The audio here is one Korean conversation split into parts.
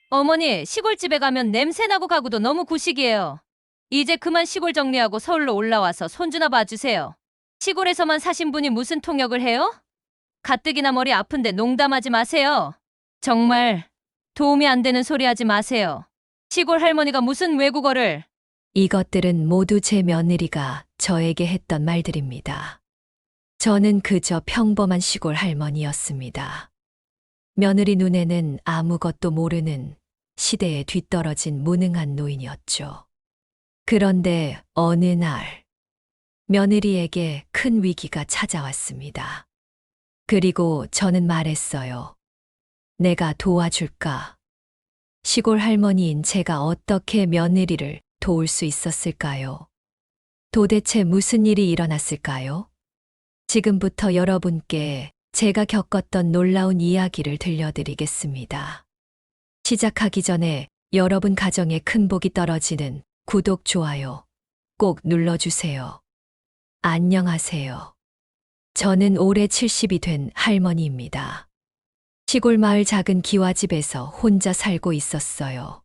어머니, 시골집에 가면 냄새나고 가구도 너무 구식이에요. 이제 그만 시골 정리하고 서울로 올라와서 손주나 봐주세요. 시골에서만 사신 분이 무슨 통역을 해요? 가뜩이나 머리 아픈데 농담하지 마세요. 정말 도움이 안 되는 소리 하지 마세요. 시골 할머니가 무슨 외국어를. 이것들은 모두 제 며느리가 저에게 했던 말들입니다. 저는 그저 평범한 시골 할머니였습니다. 며느리 눈에는 아무것도 모르는 시대에 뒤떨어진 무능한 노인이었죠. 그런데 어느 날 며느리에게 큰 위기가 찾아왔습니다. 그리고 저는 말했어요. 내가 도와줄까? 시골 할머니인 제가 어떻게 며느리를 도울 수 있었을까요? 도대체 무슨 일이 일어났을까요? 지금부터 여러분께 제가 겪었던 놀라운 이야기를 들려드리겠습니다. 시작하기 전에 여러분 가정에 큰 복이 떨어지는 구독, 좋아요 꼭 눌러주세요. 안녕하세요. 저는 올해 70이 된 할머니입니다. 시골 마을 작은 기와집에서 혼자 살고 있었어요.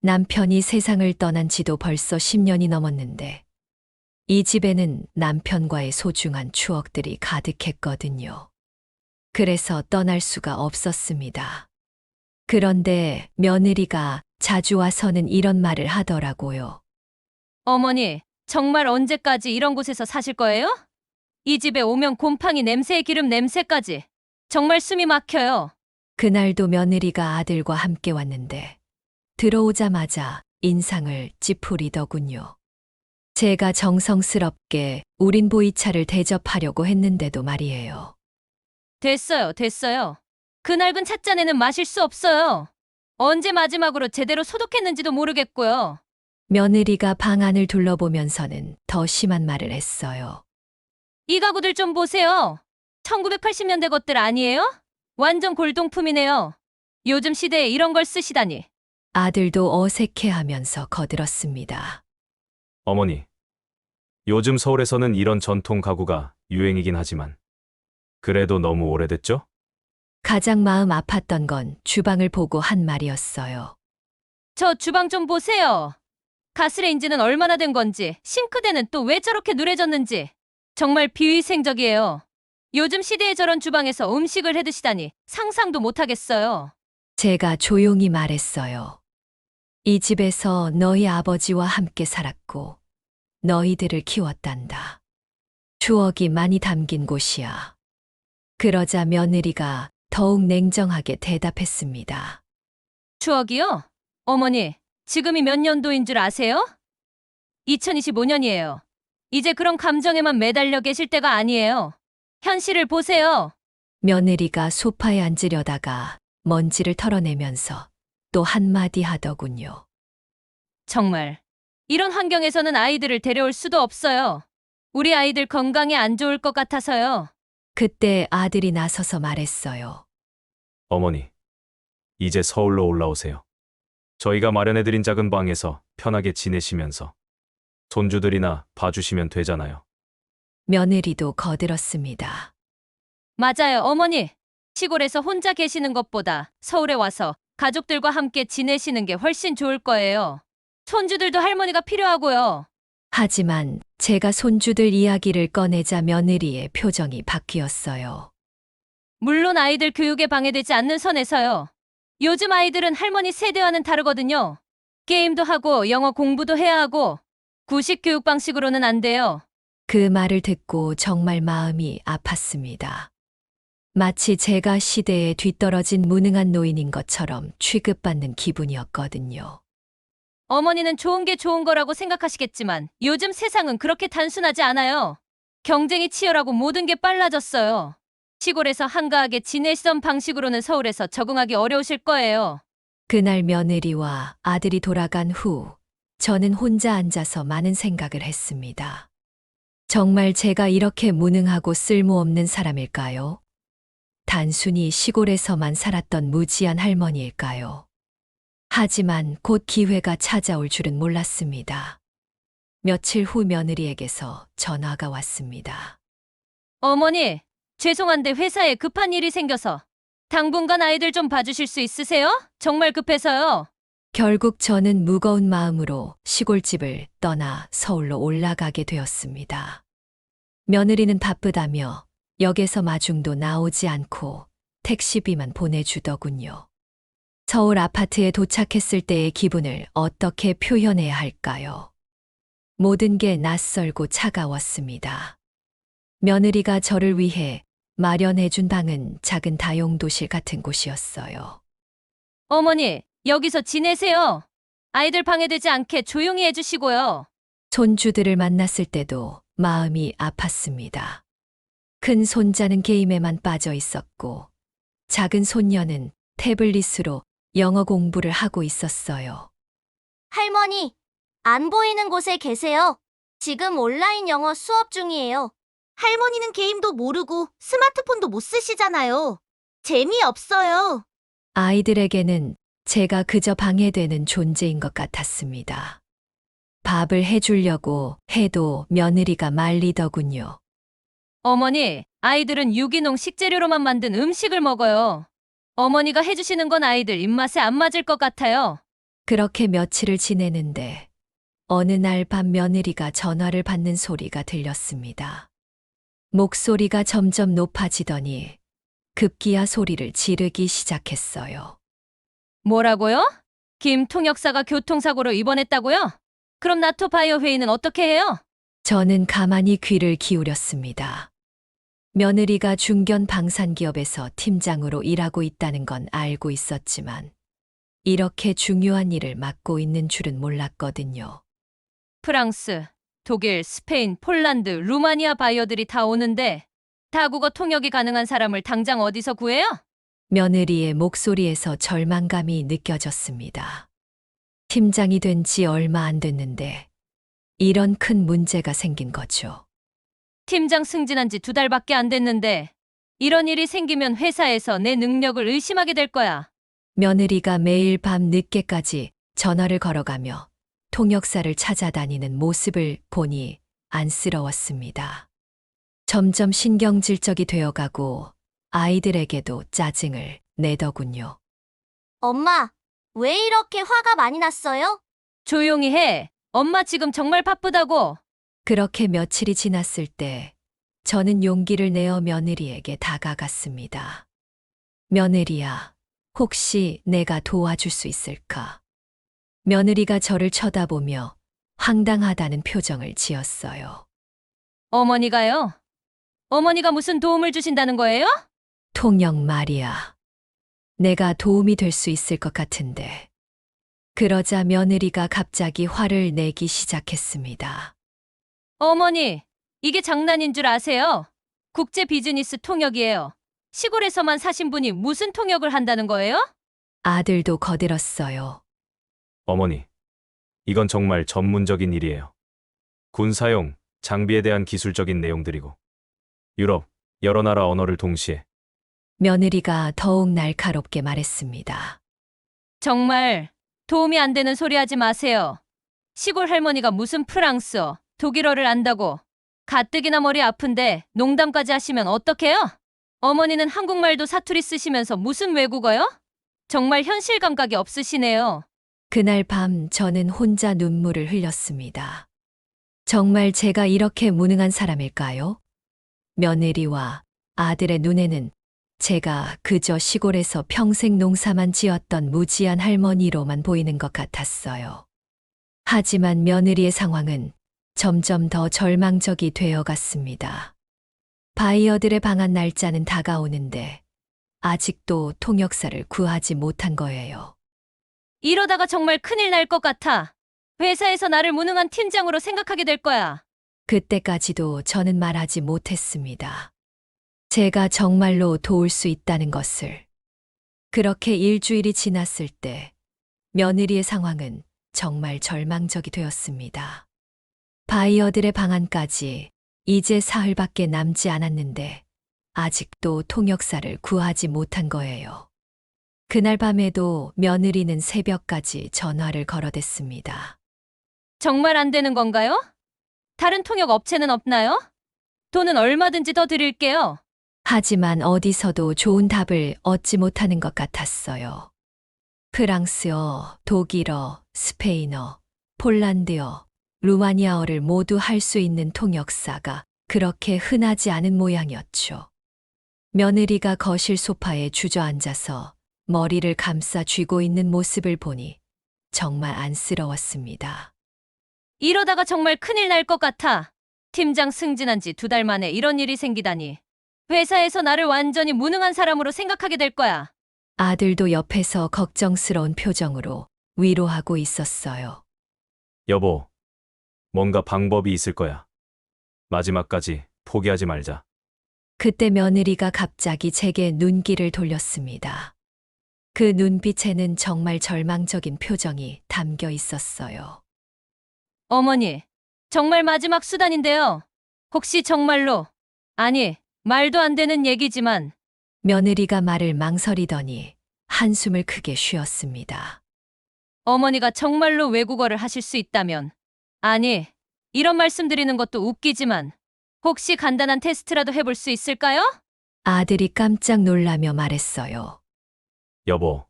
남편이 세상을 떠난 지도 벌써 10년이 넘었는데 이 집에는 남편과의 소중한 추억들이 가득했거든요. 그래서 떠날 수가 없었습니다. 그런데 며느리가 자주 와서는 이런 말을 하더라고요. 어머니, 정말 언제까지 이런 곳에서 사실 거예요? 이 집에 오면 곰팡이 냄새에 기름 냄새까지. 정말 숨이 막혀요. 그날도 며느리가 아들과 함께 왔는데 들어오자마자 인상을 찌푸리더군요. 제가 정성스럽게 우린 보이차를 대접하려고 했는데도 말이에요. 됐어요, 됐어요. 그 낡은 찻잔에는 마실 수 없어요. 언제 마지막으로 제대로 소독했는지도 모르겠고요. 며느리가 방 안을 둘러보면서는 더 심한 말을 했어요. 이 가구들 좀 보세요. 1980년대 것들 아니에요? 완전 골동품이네요. 요즘 시대에 이런 걸 쓰시다니. 아들도 어색해하면서 거들었습니다. 어머니, 요즘 서울에서는 이런 전통 가구가 유행이긴 하지만 그래도 너무 오래됐죠? 가장 마음 아팠던 건 주방을 보고 한 말이었어요. 저 주방 좀 보세요. 가스레인지는 얼마나 된 건지, 싱크대는 또 왜 저렇게 누래졌는지. 정말 비위생적이에요. 요즘 시대에 저런 주방에서 음식을 해 드시다니 상상도 못하겠어요. 제가 조용히 말했어요. 이 집에서 너희 아버지와 함께 살았고 너희들을 키웠단다. 추억이 많이 담긴 곳이야. 그러자 며느리가 더욱 냉정하게 대답했습니다. 추억이요? 어머니, 지금이 몇 년도인 줄 아세요? 2025년이에요. 이제 그런 감정에만 매달려 계실 때가 아니에요. 현실을 보세요. 며느리가 소파에 앉으려다가 먼지를 털어내면서 또 한마디 하더군요. 정말. 이런 환경에서는 아이들을 데려올 수도 없어요. 우리 아이들 건강에 안 좋을 것 같아서요. 그때 아들이 나서서 말했어요. 어머니, 이제 서울로 올라오세요. 저희가 마련해드린 작은 방에서 편하게 지내시면서 손주들이나 봐주시면 되잖아요. 며느리도 거들었습니다. 맞아요, 어머니. 시골에서 혼자 계시는 것보다 서울에 와서 가족들과 함께 지내시는 게 훨씬 좋을 거예요. 손주들도 할머니가 필요하고요. 하지만 제가 손주들 이야기를 꺼내자 며느리의 표정이 바뀌었어요. 물론 아이들 교육에 방해되지 않는 선에서요. 요즘 아이들은 할머니 세대와는 다르거든요. 게임도 하고 영어 공부도 해야 하고 구식 교육 방식으로는 안 돼요. 그 말을 듣고 정말 마음이 아팠습니다. 마치 제가 시대에 뒤떨어진 무능한 노인인 것처럼 취급받는 기분이었거든요. 어머니는 좋은 게 좋은 거라고 생각하시겠지만 요즘 세상은 그렇게 단순하지 않아요. 경쟁이 치열하고 모든 게 빨라졌어요. 시골에서 한가하게 지내시던 방식으로는 서울에서 적응하기 어려우실 거예요. 그날 며느리와 아들이 돌아간 후 저는 혼자 앉아서 많은 생각을 했습니다. 정말 제가 이렇게 무능하고 쓸모없는 사람일까요? 단순히 시골에서만 살았던 무지한 할머니일까요? 하지만 곧 기회가 찾아올 줄은 몰랐습니다. 며칠 후 며느리에게서 전화가 왔습니다. 어머니, 죄송한데 회사에 급한 일이 생겨서 당분간 아이들 좀 봐주실 수 있으세요? 정말 급해서요. 결국 저는 무거운 마음으로 시골집을 떠나 서울로 올라가게 되었습니다. 며느리는 바쁘다며 역에서 마중도 나오지 않고 택시비만 보내주더군요. 서울 아파트에 도착했을 때의 기분을 어떻게 표현해야 할까요? 모든 게 낯설고 차가웠습니다. 며느리가 저를 위해 마련해준 방은 작은 다용도실 같은 곳이었어요. 어머니, 여기서 지내세요. 아이들 방해되지 않게 조용히 해주시고요. 손주들을 만났을 때도 마음이 아팠습니다. 큰 손자는 게임에만 빠져 있었고, 작은 손녀는 태블릿으로 영어 공부를 하고 있었어요. 할머니, 안 보이는 곳에 계세요. 지금 온라인 영어 수업 중이에요. 할머니는 게임도 모르고 스마트폰도 못 쓰시잖아요. 재미없어요. 아이들에게는 제가 그저 방해되는 존재인 것 같았습니다. 밥을 해주려고 해도 며느리가 말리더군요. 어머니, 아이들은 유기농 식재료로만 만든 음식을 먹어요. 어머니가 해주시는 건 아이들 입맛에 안 맞을 것 같아요. 그렇게 며칠을 지내는데 어느 날 밤 며느리가 전화를 받는 소리가 들렸습니다. 목소리가 점점 높아지더니 급기야 소리를 지르기 시작했어요. 뭐라고요? 김 통역사가 교통사고로 입원했다고요? 그럼 나토 바이오 회의는 어떻게 해요? 저는 가만히 귀를 기울였습니다. 며느리가 중견 방산기업에서 팀장으로 일하고 있다는 건 알고 있었지만 이렇게 중요한 일을 맡고 있는 줄은 몰랐거든요. 프랑스, 독일, 스페인, 폴란드, 루마니아 바이어들이 다 오는데 다국어 통역이 가능한 사람을 당장 어디서 구해요? 며느리의 목소리에서 절망감이 느껴졌습니다. 팀장이 된 지 얼마 안 됐는데 이런 큰 문제가 생긴 거죠. 팀장 승진한 지 2달밖에 안 됐는데 이런 일이 생기면 회사에서 내 능력을 의심하게 될 거야. 며느리가 매일 밤 늦게까지 전화를 걸어가며 통역사를 찾아다니는 모습을 보니 안쓰러웠습니다. 점점 신경질적이 되어가고 아이들에게도 짜증을 내더군요. 엄마, 왜 이렇게 화가 많이 났어요? 조용히 해. 엄마 지금 정말 바쁘다고. 그렇게 며칠이 지났을 때 저는 용기를 내어 며느리에게 다가갔습니다. 며느리야, 혹시 내가 도와줄 수 있을까? 며느리가 저를 쳐다보며 황당하다는 표정을 지었어요. 어머니가요? 어머니가 무슨 도움을 주신다는 거예요? 통역 말이야. 내가 도움이 될 수 있을 것 같은데. 그러자 며느리가 갑자기 화를 내기 시작했습니다. 어머니, 이게 장난인 줄 아세요? 국제 비즈니스 통역이에요. 시골에서만 사신 분이 무슨 통역을 한다는 거예요? 아들도 거들었어요. 어머니, 이건 정말 전문적인 일이에요. 군사용, 장비에 대한 기술적인 내용들이고 유럽, 여러 나라 언어를 동시에. 며느리가 더욱 날카롭게 말했습니다. 정말 도움이 안 되는 소리 하지 마세요. 시골 할머니가 무슨 프랑스어, 독일어를 안다고. 가뜩이나 머리 아픈데 농담까지 하시면 어떡해요? 어머니는 한국말도 사투리 쓰시면서 무슨 외국어요? 정말 현실 감각이 없으시네요. 그날 밤 저는 혼자 눈물을 흘렸습니다. 정말 제가 이렇게 무능한 사람일까요? 며느리와 아들의 눈에는 제가 그저 시골에서 평생 농사만 지었던 무지한 할머니로만 보이는 것 같았어요. 하지만 며느리의 상황은 점점 더 절망적이 되어 갔습니다. 바이어들의 방한 날짜는 다가오는데 아직도 통역사를 구하지 못한 거예요. 이러다가 정말 큰일 날 것 같아. 회사에서 나를 무능한 팀장으로 생각하게 될 거야. 그때까지도 저는 말하지 못했습니다. 제가 정말로 도울 수 있다는 것을. 그렇게 일주일이 지났을 때 며느리의 상황은 정말 절망적이 되었습니다. 바이어들의 방안까지 이제 사흘밖에 남지 않았는데 아직도 통역사를 구하지 못한 거예요. 그날 밤에도 며느리는 새벽까지 전화를 걸어댔습니다. 정말 안 되는 건가요? 다른 통역 업체는 없나요? 돈은 얼마든지 더 드릴게요. 하지만 어디서도 좋은 답을 얻지 못하는 것 같았어요. 프랑스어, 독일어, 스페인어, 폴란드어, 루마니아어를 모두 할 수 있는 통역사가 그렇게 흔하지 않은 모양이었죠. 며느리가 거실 소파에 주저앉아서 머리를 감싸 쥐고 있는 모습을 보니 정말 안쓰러웠습니다. 이러다가 정말 큰일 날 것 같아. 팀장 승진한 지 2달 만에 이런 일이 생기다니. 회사에서 나를 완전히 무능한 사람으로 생각하게 될 거야. 아들도 옆에서 걱정스러운 표정으로 위로하고 있었어요. 여보, 뭔가 방법이 있을 거야. 마지막까지 포기하지 말자. 그때 며느리가 갑자기 제게 눈길을 돌렸습니다. 그 눈빛에는 정말 절망적인 표정이 담겨 있었어요. 어머니, 정말 마지막 수단인데요. 혹시 정말로, 아니, 말도 안 되는 얘기지만, 며느리가 말을 망설이더니 한숨을 크게 쉬었습니다. 어머니가 정말로 외국어를 하실 수 있다면, 아니, 이런 말씀 드리는 것도 웃기지만, 혹시 간단한 테스트라도 해볼 수 있을까요? 아들이 깜짝 놀라며 말했어요. 여보,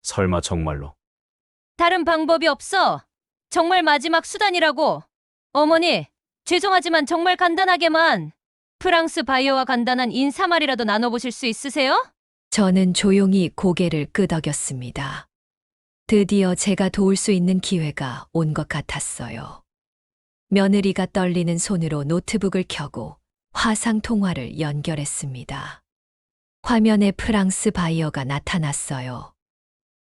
설마 정말로. 다른 방법이 없어. 정말 마지막 수단이라고. 어머니, 죄송하지만 정말 간단하게만 프랑스 바이어와 간단한 인사말이라도 나눠보실 수 있으세요? 저는 조용히 고개를 끄덕였습니다. 드디어 제가 도울 수 있는 기회가 온 것 같았어요. 며느리가 떨리는 손으로 노트북을 켜고 화상 통화를 연결했습니다. 화면에 프랑스 바이어가 나타났어요.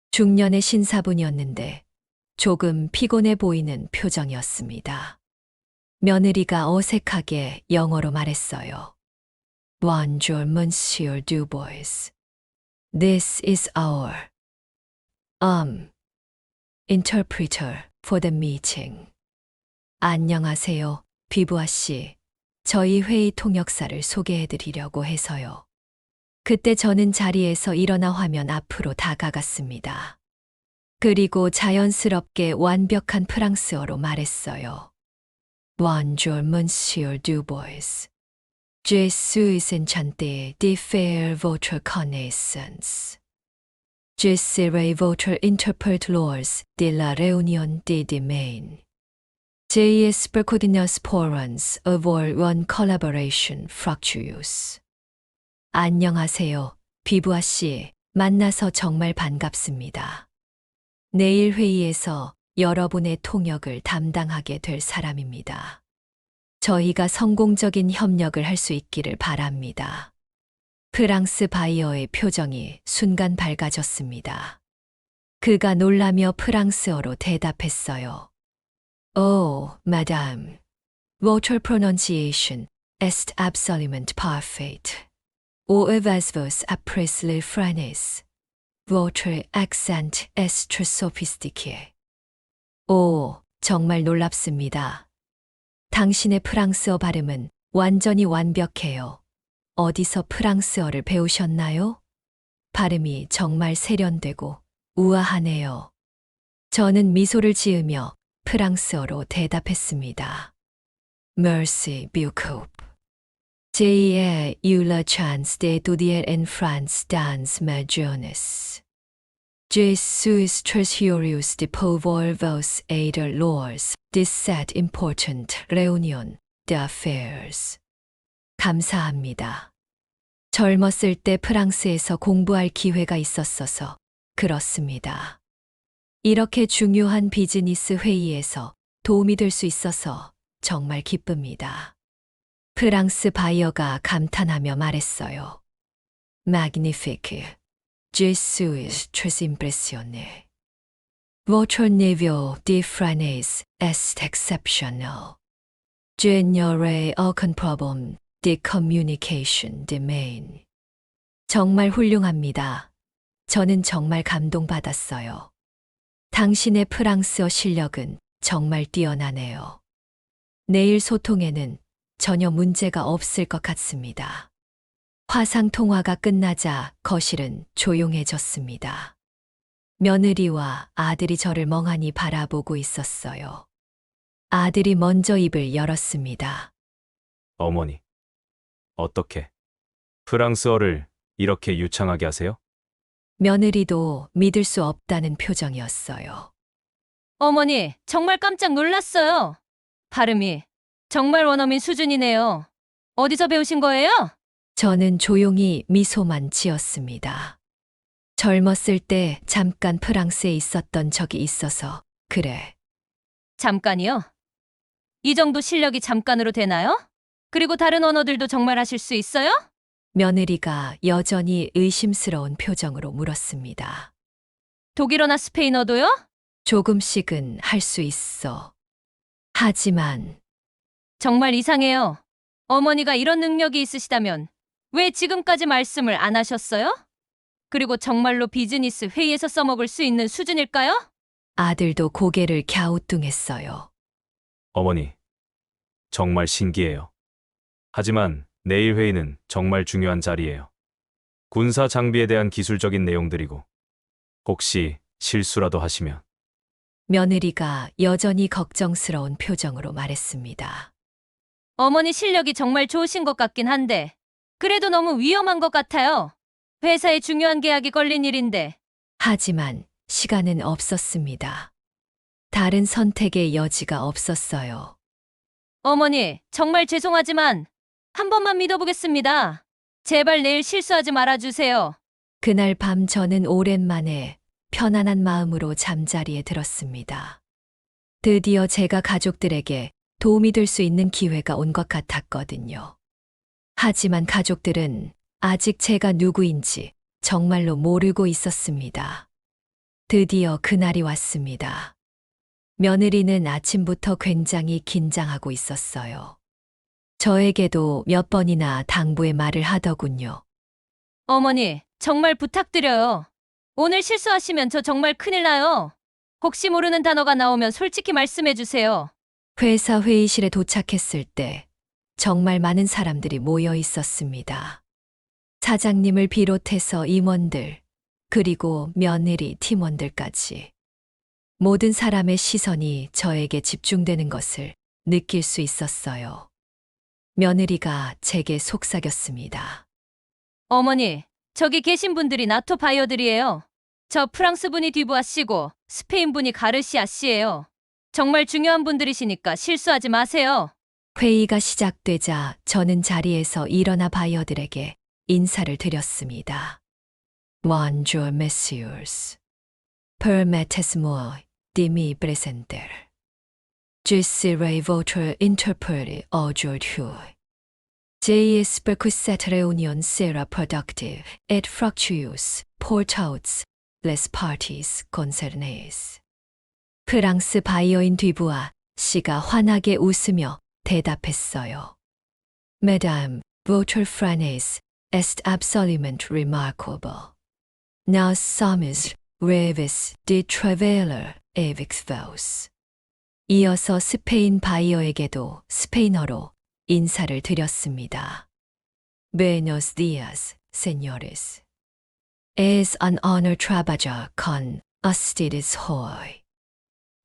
중년의 신사분이었는데 조금 피곤해 보이는 표정이었습니다. 며느리가 어색하게 영어로 말했어요. Bonjour, Monsieur Dubois. This is our interpreter for the meeting. 안녕하세요, 비부아 씨. 저희 회의 통역사를 소개해 드리려고 해서요. 그때 저는 자리에서 일어나 화면 앞으로 다가갔습니다. 그리고 자연스럽게 완벽한 프랑스어로 말했어요. Bonjour, Monsieur Dubois. Je suis enchanté de faire votre connaissance. Je serai votre interprète lors de la réunion de demain. JS Coordinations avoir one collaboration fructuous. 안녕하세요, 비부아 씨. 만나서 정말 반갑습니다. 내일 회의에서 여러분의 통역을 담당하게 될 사람입니다. 저희가 성공적인 협력을 할 수 있기를 바랍니다. 프랑스 바이어의 표정이 순간 밝아졌습니다. 그가 놀라며 프랑스어로 대답했어요. Oh, madame. Votre prononciation est absolument parfaite. Avez-vous appris le français? Votre accent est très sophistiqué. 오, 정말 놀랍습니다. 당신의 프랑스어 발음은 완전히 완벽해요. 어디서 프랑스어를 배우셨나요? 발음이 정말 세련되고 우아하네요. 저는 미소를 지으며 프랑스어로 대답했습니다. Merci beaucoup. J'ai eu la chance d'étudier en France dans ma jeunesse. Je suis très curieux de pouvoir vous aider lors de cette importante réunion d'affaires. 감사합니다. 젊었을 때 프랑스에서 공부할 기회가 있었어서 그렇습니다. 이렇게 중요한 비즈니스 회의에서 도움이 될 수 있어서 정말 기쁩니다. 프랑스 바이어가 감탄하며 말했어요. Magnifique. Je suis très impressionné. Votre niveau de français est exceptionnel. Je n'aurai aucun problème de communication demain. 정말 훌륭합니다. 저는 정말 감동받았어요. 당신의 프랑스어 실력은 정말 뛰어나네요. 내일 소통에는 전혀 문제가 없을 것 같습니다. 화상 통화가 끝나자 거실은 조용해졌습니다. 며느리와 아들이 저를 멍하니 바라보고 있었어요. 아들이 먼저 입을 열었습니다. 어머니, 어떻게? 프랑스어를 이렇게 유창하게 하세요? 며느리도 믿을 수 없다는 표정이었어요. 어머니, 정말 깜짝 놀랐어요. 발음이 정말 원어민 수준이네요. 어디서 배우신 거예요? 저는 조용히 미소만 지었습니다. 젊었을 때 잠깐 프랑스에 있었던 적이 있어서 그래. 잠깐이요? 이 정도 실력이 잠깐으로 되나요? 그리고 다른 언어들도 정말 하실 수 있어요? 며느리가 여전히 의심스러운 표정으로 물었습니다. 독일어나 스페인어도요? 조금씩은 할 수 있어. 하지만 정말 이상해요. 어머니가 이런 능력이 있으시다면 왜 지금까지 말씀을 안 하셨어요? 그리고 정말로 비즈니스 회의에서 써먹을 수 있는 수준일까요? 아들도 고개를 갸우뚱했어요. 어머니, 정말 신기해요. 하지만 내일 회의는 정말 중요한 자리예요. 군사 장비에 대한 기술적인 내용들이고, 혹시 실수라도 하시면 며느리가 여전히 걱정스러운 표정으로 말했습니다. 어머니 실력이 정말 좋으신 것 같긴 한데 그래도 너무 위험한 것 같아요. 회사에 중요한 계약이 걸린 일인데 하지만 시간은 없었습니다. 다른 선택의 여지가 없었어요. 어머니 정말 죄송하지만 한 번만 믿어보겠습니다. 제발 내일 실수하지 말아주세요. 그날 밤 저는 오랜만에 편안한 마음으로 잠자리에 들었습니다. 드디어 제가 가족들에게 도움이 될 수 있는 기회가 온 것 같았거든요. 하지만 가족들은 아직 제가 누구인지 정말로 모르고 있었습니다. 드디어 그날이 왔습니다. 며느리는 아침부터 굉장히 긴장하고 있었어요. 저에게도 몇 번이나 당부의 말을 하더군요. 어머니 정말 부탁드려요. 오늘 실수하시면 저 정말 큰일 나요. 혹시 모르는 단어가 나오면 솔직히 말씀해 주세요. 회사 회의실에 도착했을 때 정말 많은 사람들이 모여 있었습니다. 사장님을 비롯해서 임원들, 그리고 며느리, 팀원들까지. 모든 사람의 시선이 저에게 집중되는 것을 느낄 수 있었어요. 며느리가 제게 속삭였습니다. 어머니, 저기 계신 분들이 나토 바이어들이에요. 저 프랑스 분이 듀부아 씨고 스페인 분이 가르시아 씨예요. 정말 중요한 분들이시니까 실수하지 마세요. 회의가 시작되자 저는 자리에서 일어나 바이어들에게 인사를 드렸습니다. Bonjour, messieurs. Permettez-moi de me présenter. Je serai votre interprète aujourd'hui. J'espère que cette réunion sera productive et fructueuse pour toutes les parties concernées. 프랑스 바이어인 듀부아 씨가 환하게 웃으며 대답했어요. Madame, votre français est absolument remarquable. Nous sommes ravis de travailler avec vous. 이어서 스페인 바이어에게도 스페인어로 인사를 드렸습니다. Buenos días, señores. Es un honor trabajar con ustedes hoy.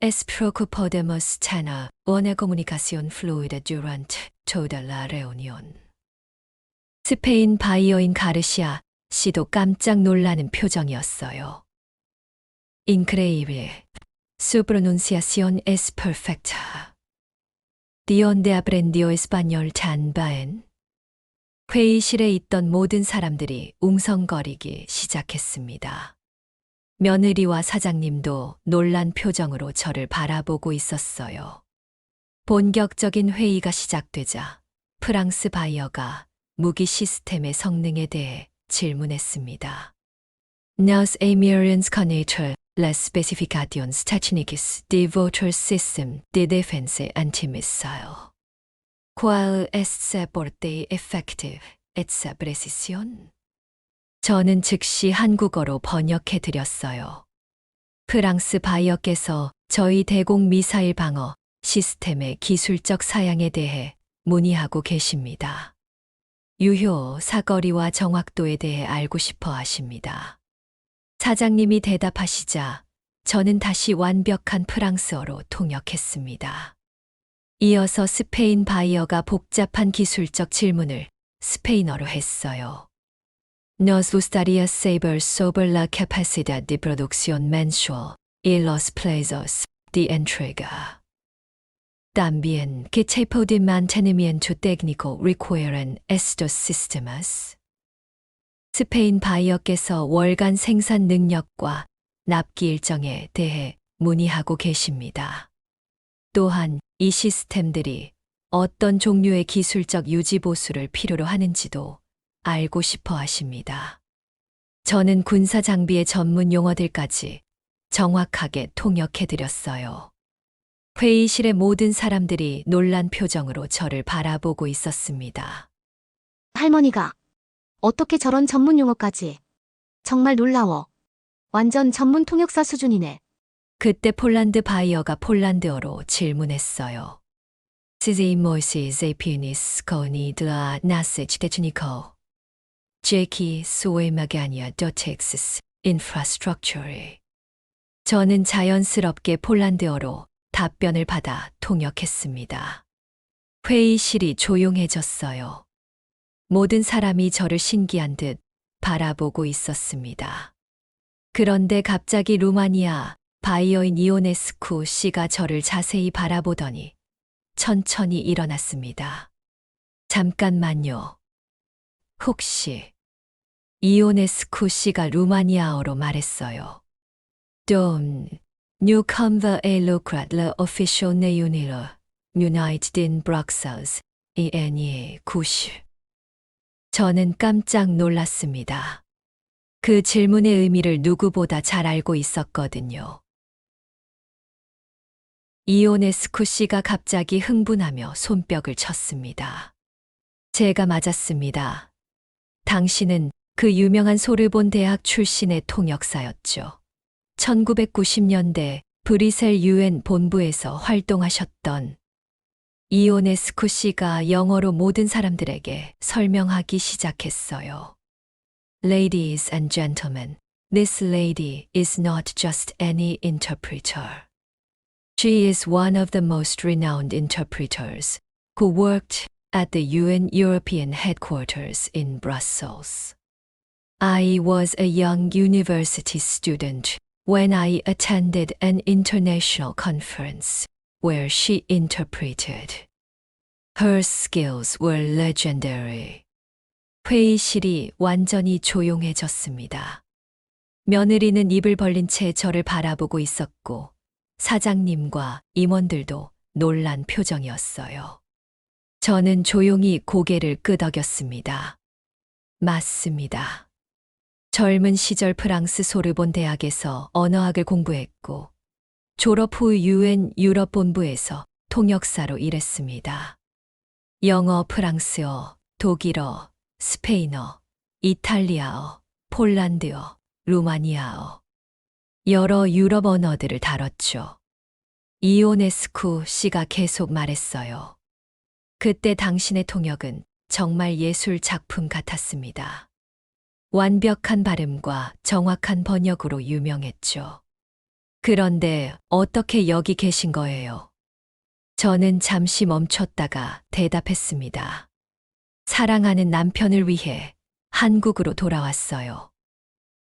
Espero que podamos tener una comunicación fluida durante toda la reunión. 스페인 바이어인 가르시아 씨도 깜짝 놀라는 표정이었어요. Increíble. Su pronunciación es perfecta. ¿De dónde aprendió español tan bien? 회의실에 있던 모든 사람들이 웅성거리기 시작했습니다. 며느리와 사장님도 놀란 표정으로 저를 바라보고 있었어요. 본격적인 회의가 시작되자 프랑스 바이어가 무기 시스템의 성능에 대해 질문했습니다. Nous aimerions connaître les spécifications techniques de votre système de défense antimissile. Quelle est sa portée effective et sa précision? 저는 즉시 한국어로 번역해 드렸어요. 프랑스 바이어께서 저희 대공 미사일 방어 시스템의 기술적 사양에 대해 문의하고 계십니다. 유효, 사거리와 정확도에 대해 알고 싶어 하십니다. 사장님이 대답하시자 저는 다시 완벽한 프랑스어로 통역했습니다. 이어서 스페인 바이어가 복잡한 기술적 질문을 스페인어로 했어요. Nos gustaría saber sobre la capacidad de producción mensual y los plazos de entrega. También, ¿qué tipo de mantenimiento técnico requieren estos sistemas? 스페인 바이어께서 월간 생산 능력과 납기 일정에 대해 문의하고 계십니다. 또한 이 시스템들이 어떤 종류의 기술적 유지 보수를 필요로 하는지도 알고 싶어 하십니다. 저는 군사 장비의 전문 용어들까지 정확하게 통역해 드렸어요. 회의실의 모든 사람들이 놀란 표정으로 저를 바라보고 있었습니다. 할머니가 어떻게 저런 전문 용어까지? 정말 놀라워. 완전 전문 통역사 수준이네. 그때 폴란드 바이어가 폴란드어로 질문했어요. Czy możecie pienisko dla naszych techników? Jaki wymagania dotychczas infrastruktury? 저는 자연스럽게 폴란드어로 답변을 받아 통역했습니다. 회의실이 조용해졌어요. 모든 사람이 저를 신기한 듯 바라보고 있었습니다. 그런데 갑자기 루마니아 바이어인 이오네스쿠 씨가 저를 자세히 바라보더니 천천히 일어났습니다. 잠깐만요. 혹시 이오네스쿠 씨가 루마니아어로 말했어요. Don newcomer e lucrat le official neunilo united in Brussels ene 구시. 저는 깜짝 놀랐습니다. 그 질문의 의미를 누구보다 잘 알고 있었거든요. 이오네스쿠 씨가 갑자기 흥분하며 손뼉을 쳤습니다. 제가 맞았습니다. 당신은 그 유명한 소르본 대학 출신의 통역사였죠. 1990년대 브뤼셀 UN 본부에서 활동하셨던 이오네스쿠 씨가 영어로 모든 사람들에게 설명하기 시작했어요. Ladies and gentlemen, this lady is not just any interpreter. She is one of the most renowned interpreters who worked at the UN European headquarters in Brussels. I was a young university student when I attended an international conference where she interpreted. Her skills were legendary. 회의실이 완전히 조용해졌습니다. 며느리는 입을 벌린 채 저를 바라보고 있었고 사장님과 임원들도 놀란 표정이었어요. 저는 조용히 고개를 끄덕였습니다. 맞습니다. 젊은 시절 프랑스 소르본 대학에서 언어학을 공부했고 졸업 후 UN 유럽 본부에서 통역사로 일했습니다. 영어, 프랑스어, 독일어, 스페인어, 이탈리아어, 폴란드어, 루마니아어. 여러 유럽 언어들을 다뤘죠. 이오네스쿠 씨가 계속 말했어요. 그때 당신의 통역은 정말 예술 작품 같았습니다. 완벽한 발음과 정확한 번역으로 유명했죠. 그런데 어떻게 여기 계신 거예요? 저는 잠시 멈췄다가 대답했습니다. 사랑하는 남편을 위해 한국으로 돌아왔어요.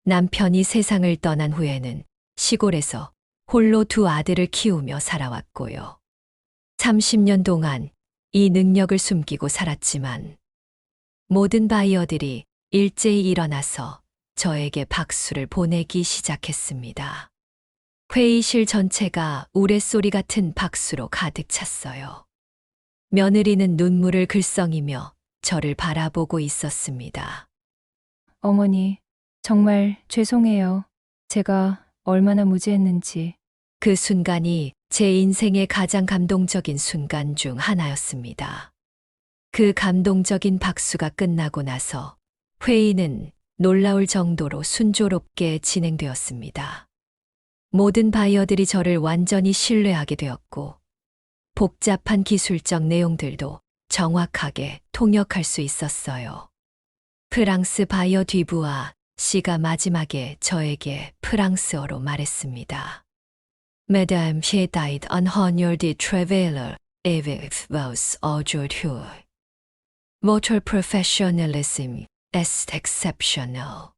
남편이 세상을 떠난 후에는 시골에서 홀로 두 아들을 키우며 살아왔고요. 30년 동안 이 능력을 숨기고 살았지만 모든 바이어들이 일제히 일어나서 저에게 박수를 보내기 시작했습니다. 회의실 전체가 우레소리 같은 박수로 가득 찼어요. 며느리는 눈물을 글썽이며 저를 바라보고 있었습니다. 어머니, 정말 죄송해요. 제가 얼마나 무지했는지. 그 순간이 제 인생의 가장 감동적인 순간 중 하나였습니다. 그 감동적인 박수가 끝나고 나서 회의는 놀라울 정도로 순조롭게 진행되었습니다. 모든 바이어들이 저를 완전히 신뢰하게 되었고 복잡한 기술적 내용들도 정확하게 통역할 수 있었어요. 프랑스 바이어 뒤부아 씨가 마지막에 저에게 프랑스어로 말했습니다. Madame, j'ai died en honneur de travailler avec vous aujourd'hui. Votre professionnalisme is exceptional.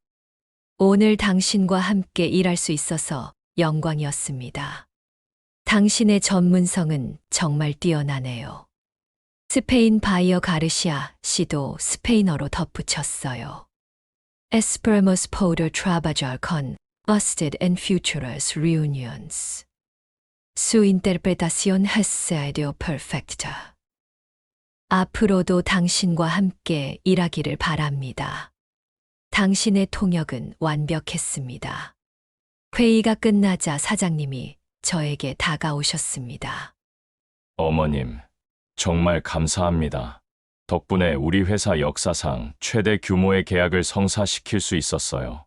오늘 당신과 함께 일할 수 있어서 영광이었습니다. 당신의 전문성은 정말 뛰어나네요. 스페인 바이어 가르시아 씨도 스페인어로 덧붙였어요. Esperemos poder trabajar con usted en futuras reuniones. Su interpretación ha sido perfecta. 앞으로도 당신과 함께 일하기를 바랍니다. 당신의 통역은 완벽했습니다. 회의가 끝나자 사장님이 저에게 다가오셨습니다. 어머님, 정말 감사합니다. 덕분에 우리 회사 역사상 최대 규모의 계약을 성사시킬 수 있었어요.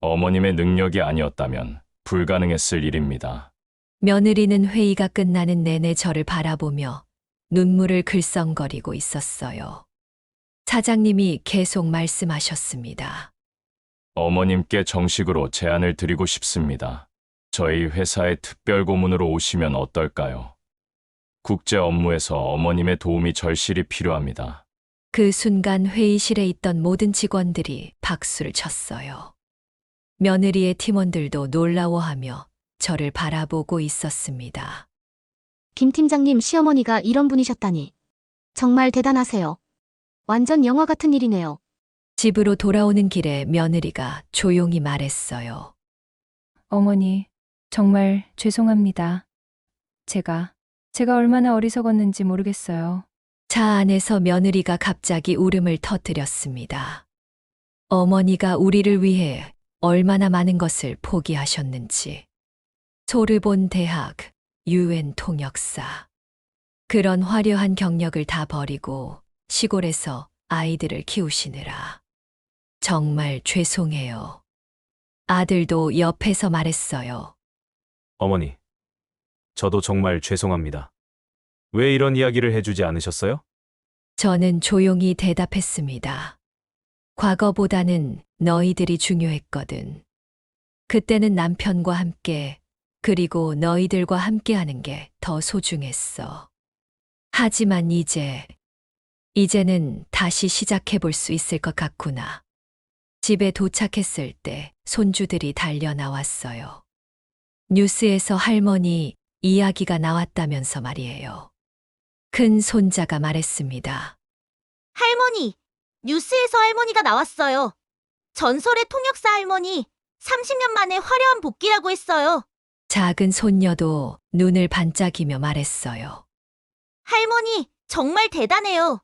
어머님의 능력이 아니었다면 불가능했을 일입니다. 며느리는 회의가 끝나는 내내 저를 바라보며 눈물을 글썽거리고 있었어요. 사장님이 계속 말씀하셨습니다. 어머님께 정식으로 제안을 드리고 싶습니다. 저희 회사에 특별 고문으로 오시면 어떨까요? 국제 업무에서 어머님의 도움이 절실히 필요합니다. 그 순간 회의실에 있던 모든 직원들이 박수를 쳤어요. 며느리의 팀원들도 놀라워하며 저를 바라보고 있었습니다. 김 팀장님 시어머니가 이런 분이셨다니. 정말 대단하세요. 완전 영화 같은 일이네요. 집으로 돌아오는 길에 며느리가 조용히 말했어요. 어머니, 정말 죄송합니다. 제가 얼마나 어리석었는지 모르겠어요. 차 안에서 며느리가 갑자기 울음을 터뜨렸습니다. 어머니가 우리를 위해 얼마나 많은 것을 포기하셨는지. 소르본 대학, UN 통역사. 그런 화려한 경력을 다 버리고 시골에서 아이들을 키우시느라. 정말 죄송해요. 아들도 옆에서 말했어요. 어머니, 저도 정말 죄송합니다. 왜 이런 이야기를 해주지 않으셨어요? 저는 조용히 대답했습니다. 과거보다는 너희들이 중요했거든. 그때는 남편과 함께, 그리고 너희들과 함께 하는 게 더 소중했어. 하지만 이제는 다시 시작해 볼 수 있을 것 같구나. 집에 도착했을 때 손주들이 달려 나왔어요. 뉴스에서 할머니 이야기가 나왔다면서 말이에요. 큰 손자가 말했습니다. 할머니, 뉴스에서 할머니가 나왔어요. 전설의 통역사 할머니, 30년 만에 화려한 복귀라고 했어요. 작은 손녀도 눈을 반짝이며 말했어요. 할머니, 정말 대단해요.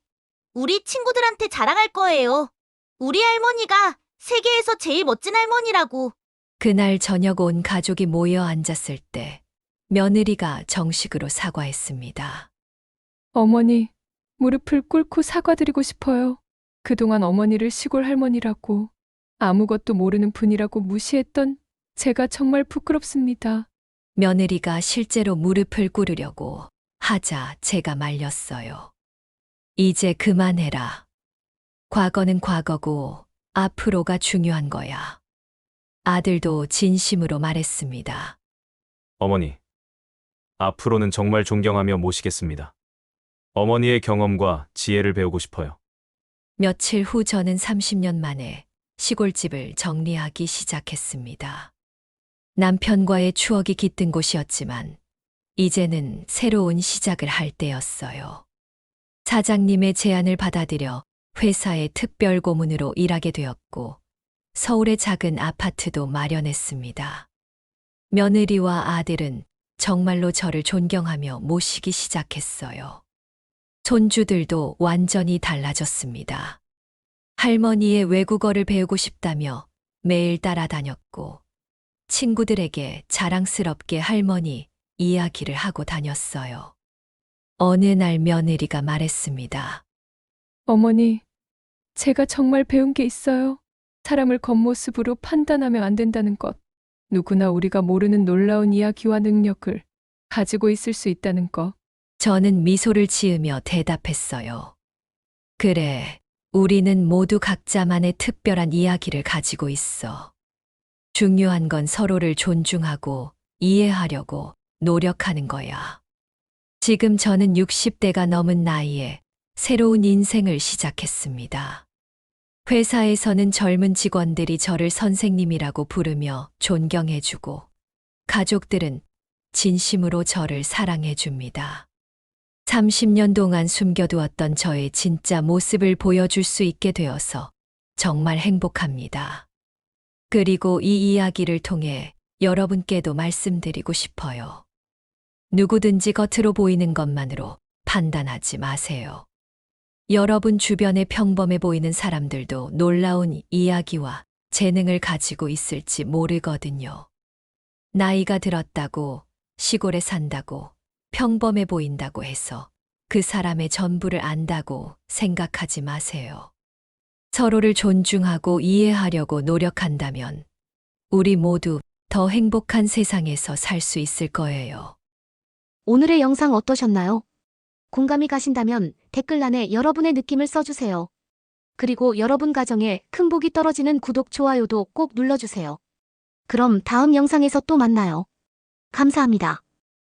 우리 친구들한테 자랑할 거예요. 우리 할머니가 세계에서 제일 멋진 할머니라고. 그날 저녁 온 가족이 모여 앉았을 때 며느리가 정식으로 사과했습니다. 어머니, 무릎을 꿇고 사과드리고 싶어요. 그동안 어머니를 시골 할머니라고, 아무것도 모르는 분이라고 무시했던 제가 정말 부끄럽습니다. 며느리가 실제로 무릎을 꿇으려고 하자 제가 말렸어요. 이제 그만해라. 과거는 과거고 앞으로가 중요한 거야. 아들도 진심으로 말했습니다. 어머니, 앞으로는 정말 존경하며 모시겠습니다. 어머니의 경험과 지혜를 배우고 싶어요. 며칠 후 저는 30년 만에 시골집을 정리하기 시작했습니다. 남편과의 추억이 깃든 곳이었지만 이제는 새로운 시작을 할 때였어요. 사장님의 제안을 받아들여 회사의 특별 고문으로 일하게 되었고 서울의 작은 아파트도 마련했습니다. 며느리와 아들은 정말로 저를 존경하며 모시기 시작했어요. 손주들도 완전히 달라졌습니다. 할머니의 외국어를 배우고 싶다며 매일 따라다녔고 친구들에게 자랑스럽게 할머니 이야기를 하고 다녔어요. 어느 날 며느리가 말했습니다. 어머니, 제가 정말 배운 게 있어요. 사람을 겉모습으로 판단하면 안 된다는 것. 누구나 우리가 모르는 놀라운 이야기와 능력을 가지고 있을 수 있다는 것. 저는 미소를 지으며 대답했어요. 그래, 우리는 모두 각자만의 특별한 이야기를 가지고 있어. 중요한 건 서로를 존중하고 이해하려고 노력하는 거야. 지금 저는 60대가 넘은 나이에 새로운 인생을 시작했습니다. 회사에서는 젊은 직원들이 저를 선생님이라고 부르며 존경해주고, 가족들은 진심으로 저를 사랑해줍니다. 30년 동안 숨겨두었던 저의 진짜 모습을 보여줄 수 있게 되어서 정말 행복합니다. 그리고 이 이야기를 통해 여러분께도 말씀드리고 싶어요. 누구든지 겉으로 보이는 것만으로 판단하지 마세요. 여러분 주변에 평범해 보이는 사람들도 놀라운 이야기와 재능을 가지고 있을지 모르거든요. 나이가 들었다고, 시골에 산다고, 평범해 보인다고 해서 그 사람의 전부를 안다고 생각하지 마세요. 서로를 존중하고 이해하려고 노력한다면 우리 모두 더 행복한 세상에서 살 수 있을 거예요. 오늘의 영상 어떠셨나요? 공감이 가신다면 댓글란에 여러분의 느낌을 써주세요. 그리고 여러분 가정에 큰 복이 떨어지는 구독, 좋아요도 꼭 눌러주세요. 그럼 다음 영상에서 또 만나요. 감사합니다.